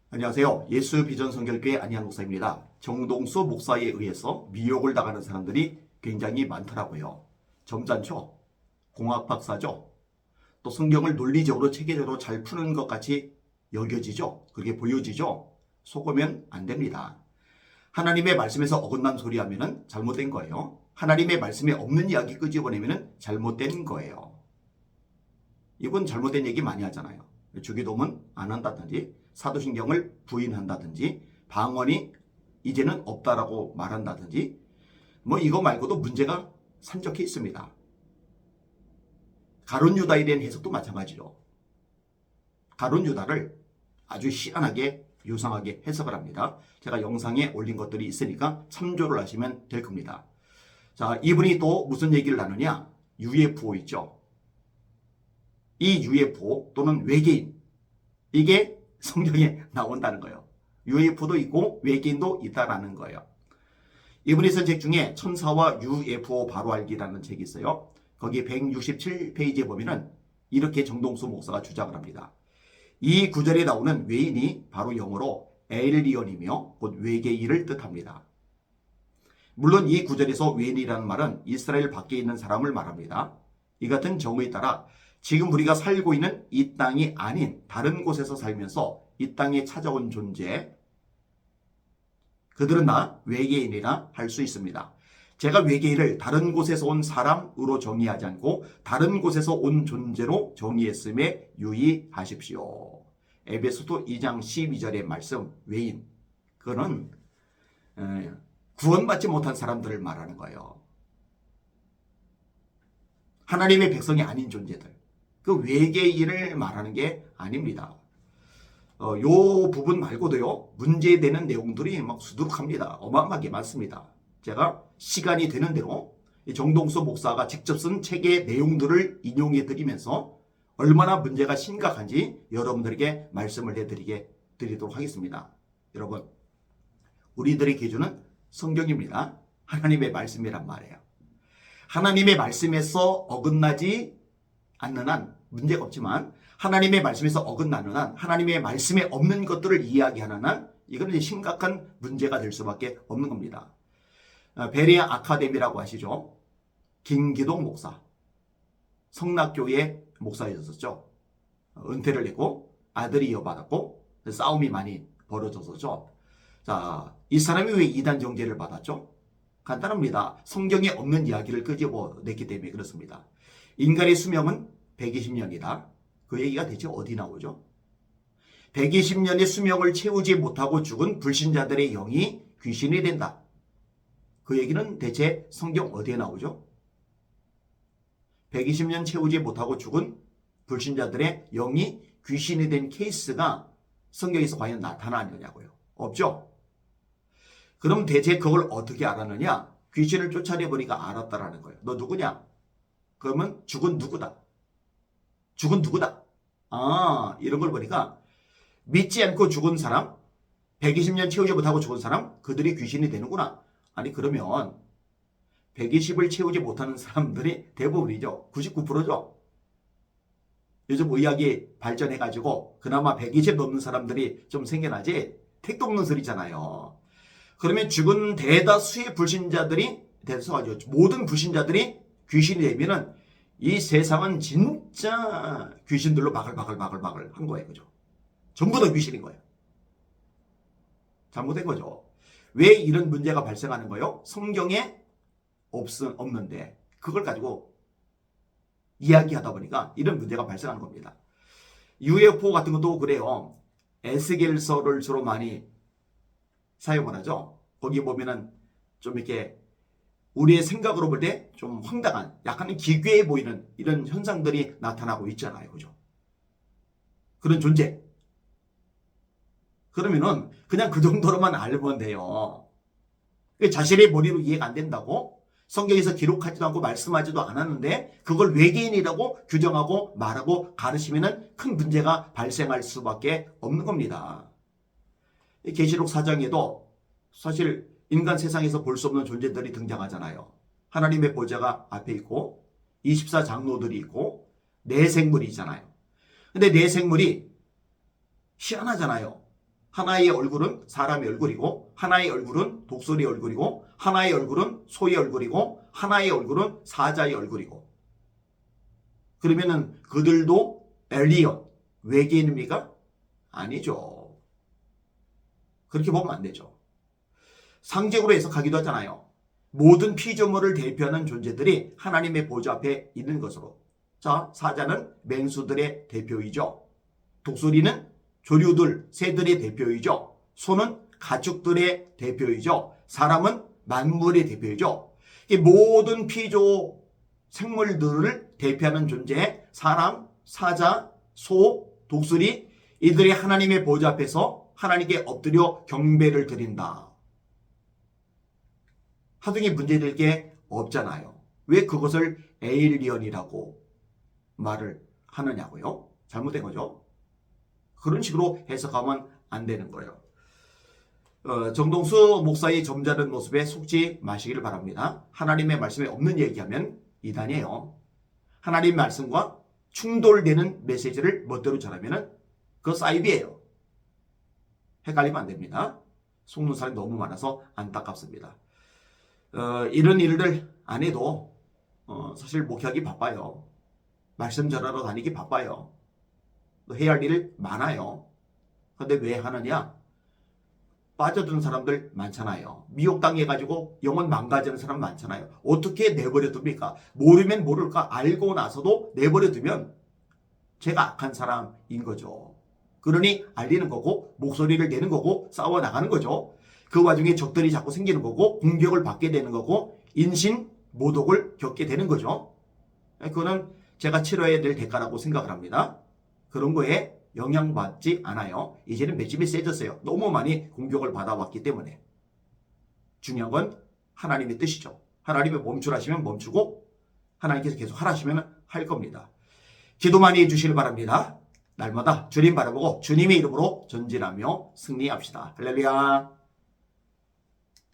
안녕하세요. 예수 비전 성결교회 안희한 목사입니다. 정동수 목사에 의해서 미혹을 당하는 사람들이 굉장히 많더라고요. 점잖죠? 공학 박사죠? 또 성경을 논리적으로 체계적으로 잘 푸는 것 같이 여겨지죠? 그렇게 보여지죠? 속으면 안 됩니다. 하나님의 말씀에서 어긋난 소리 하면 잘못된 거예요. 하나님의 말씀에 없는 이야기 끄집어내면 잘못된 거예요. 이분 잘못된 얘기 많이 하잖아요. 주기도문 안 한다든지 사도신경을 부인한다든지 방언이 이제는 없다라고 말한다든지 뭐 이거 말고도 문제가 산적해 있습니다. 가룟 유다에 대한 해석도 마찬가지죠. 가룟 유다를 아주 희한하게 유상하게 해석을 합니다. 제가 영상에 올린 것들이 있으니까 참조를 하시면 될 겁니다. 자, 이분이 또 무슨 얘기를 나누냐? UFO 있죠. 이 UFO 또는 외계인, 이게 성경에 나온다는 거예요. UFO도 있고 외계인도 있다라는 거예요. 이분이 쓴 책 중에 천사와 UFO 바로 알기라는 책이 있어요. 거기 167페이지에 보면은 이렇게 정동수 목사가 주장을 합니다. 이 구절에 나오는 외인이 바로 영어로 에일리언이며 곧 외계인을 뜻합니다. 물론 이 구절에서 외인이라는 말은 이스라엘 밖에 있는 사람을 말합니다. 이 같은 정의에 따라 지금 우리가 살고 있는 이 땅이 아닌 다른 곳에서 살면서 이 땅에 찾아온 존재, 그들은 다 외계인이라 할 수 있습니다. 제가 외계인을 다른 곳에서 온 사람으로 정의하지 않고 다른 곳에서 온 존재로 정의했음에 유의하십시오. 에베소서 2장 12절의 말씀, 외인, 그거는 구원받지 못한 사람들을 말하는 거예요. 하나님의 백성이 아닌 존재들. 그 외계인을 말하는 게 아닙니다. 요 부분 말고도요, 문제되는 내용들이 막 수두룩합니다. 어마어마하게 많습니다. 제가 시간이 되는 대로 정동수 목사가 직접 쓴 책의 내용들을 인용해 드리면서 얼마나 문제가 심각한지 여러분들에게 말씀을 드리도록 하겠습니다. 여러분, 우리들의 기준은 성경입니다. 하나님의 말씀이란 말이에요. 하나님의 말씀에서 어긋나지 않는 한 문제가 없지만 하나님의 말씀에서 어긋나는 한 하나님의 말씀에 없는 것들을 이야기하는 한 이거는 심각한 문제가 될 수밖에 없는 겁니다. 베레아 아카데미라고 아시죠? 김기동 목사, 성락교회 목사였었죠. 은퇴를 했고 아들이 이어받았고 싸움이 많이 벌어졌었죠. 자, 이 사람이 왜 이단 정죄를 받았죠? 간단합니다. 성경에 없는 이야기를 끄집어냈기 때문에 그렇습니다. 인간의 수명은 120년이다. 그 얘기가 대체 어디 나오죠? 120년의 수명을 채우지 못하고 죽은 불신자들의 영이 귀신이 된다. 그 얘기는 대체 성경 어디에 나오죠? 120년 채우지 못하고 죽은 불신자들의 영이 귀신이 된 케이스가 성경에서 과연 나타나느냐고요? 없죠? 그럼 대체 그걸 어떻게 알았느냐? 귀신을 쫓아내보니까 알았다라는 거예요. 너 누구냐? 그러면 죽은 누구다. 죽은 누구다. 아, 이런 걸 보니까 믿지 않고 죽은 사람, 120년 채우지 못하고 죽은 사람, 그들이 귀신이 되는구나. 아니, 그러면 120을 채우지 못하는 사람들이 대부분이죠. 99%죠. 요즘 의학이 발전해가지고 그나마 120 넘는 사람들이 좀 생겨나지 택도 없는 소리잖아요. 그러면 죽은 대다수의 불신자들이 대다수가지고 모든 불신자들이 귀신이 되면은 이 세상은 진짜 귀신들로 바글바글 한 거예요. 그죠? 전부 다 귀신인 거예요. 잘못된 거죠. 왜 이런 문제가 발생하는 거예요? 성경에 없는데 그걸 가지고 이야기하다 보니까 이런 문제가 발생하는 겁니다. UFO 같은 것도 그래요. 에스겔서를 주로 많이 사용을 하죠. 거기 보면은 좀 이렇게 우리의 생각으로 볼 때 좀 황당한, 약간 기괴해 보이는 이런 현상들이 나타나고 있잖아요. 그죠? 그런 존재. 그러면은 그냥 그 정도로만 알면 돼요. 자신의 머리로 이해가 안 된다고? 성경에서 기록하지도 않고 말씀하지도 않았는데 그걸 외계인이라고 규정하고 말하고 가르치면은 큰 문제가 발생할 수밖에 없는 겁니다. 계시록 4장에도 사실 인간 세상에서 볼 수 없는 존재들이 등장하잖아요. 하나님의 보좌가 앞에 있고 24장로들이 있고 내생물이 있잖아요. 근데 내생물이 희한하잖아요. 하나의 얼굴은 사람의 얼굴이고 하나의 얼굴은 독수리의 얼굴이고 하나의 얼굴은 소의 얼굴이고 하나의 얼굴은 사자의 얼굴이고 그러면은 그들도 엘리언, 외계인입니까? 아니죠. 그렇게 보면 안 되죠. 상징으로 해석하기도 하잖아요. 모든 피조물을 대표하는 존재들이 하나님의 보좌 앞에 있는 것으로. 자, 사자는 맹수들의 대표이죠. 독수리는 조류들, 새들의 대표이죠. 소는 가축들의 대표이죠. 사람은 만물의 대표이죠. 이 모든 피조 생물들을 대표하는 존재, 사람, 사자, 소, 독수리, 이들이 하나님의 보좌 앞에서 하나님께 엎드려 경배를 드린다. 하등의 문제될 게 없잖아요. 왜 그것을 에일리언이라고 말을 하느냐고요? 잘못된 거죠. 그런 식으로 해석하면 안 되는 거예요. 정동수 목사의 점잖은 모습에 속지 마시기를 바랍니다. 하나님의 말씀에 없는 얘기하면 이단이에요. 하나님의 말씀과 충돌되는 메시지를 멋대로 전하면 그거 사이비예요. 헷갈리면 안 됩니다. 속는 사람이 너무 많아서 안타깝습니다. 이런 일들 안 해도 사실 목회하기 바빠요. 말씀 전하러 다니기 바빠요. 해야 할 일 많아요. 근데 왜 하느냐? 빠져드는 사람들 많잖아요. 미혹당해가지고 영혼 망가지는 사람 많잖아요. 어떻게 내버려 둡니까? 모르면 모를까 알고 나서도 내버려 두면 제가 악한 사람인 거죠. 그러니 알리는 거고 목소리를 내는 거고 싸워 나가는 거죠. 그 와중에 적들이 자꾸 생기는 거고 공격을 받게 되는 거고 인신 모독을 겪게 되는 거죠. 그거는 제가 치러야 될 대가라고 생각을 합니다. 그런 거에 영향받지 않아요. 이제는 맷집이 세졌어요. 너무 많이 공격을 받아왔기 때문에. 중요한 건 하나님의 뜻이죠. 하나님의 멈추라시면 멈추고 하나님께서 계속 하라시면 할 겁니다. 기도 많이 해주시길 바랍니다. 날마다 주님 바라보고 주님의 이름으로 전진하며 승리합시다. 할렐루야.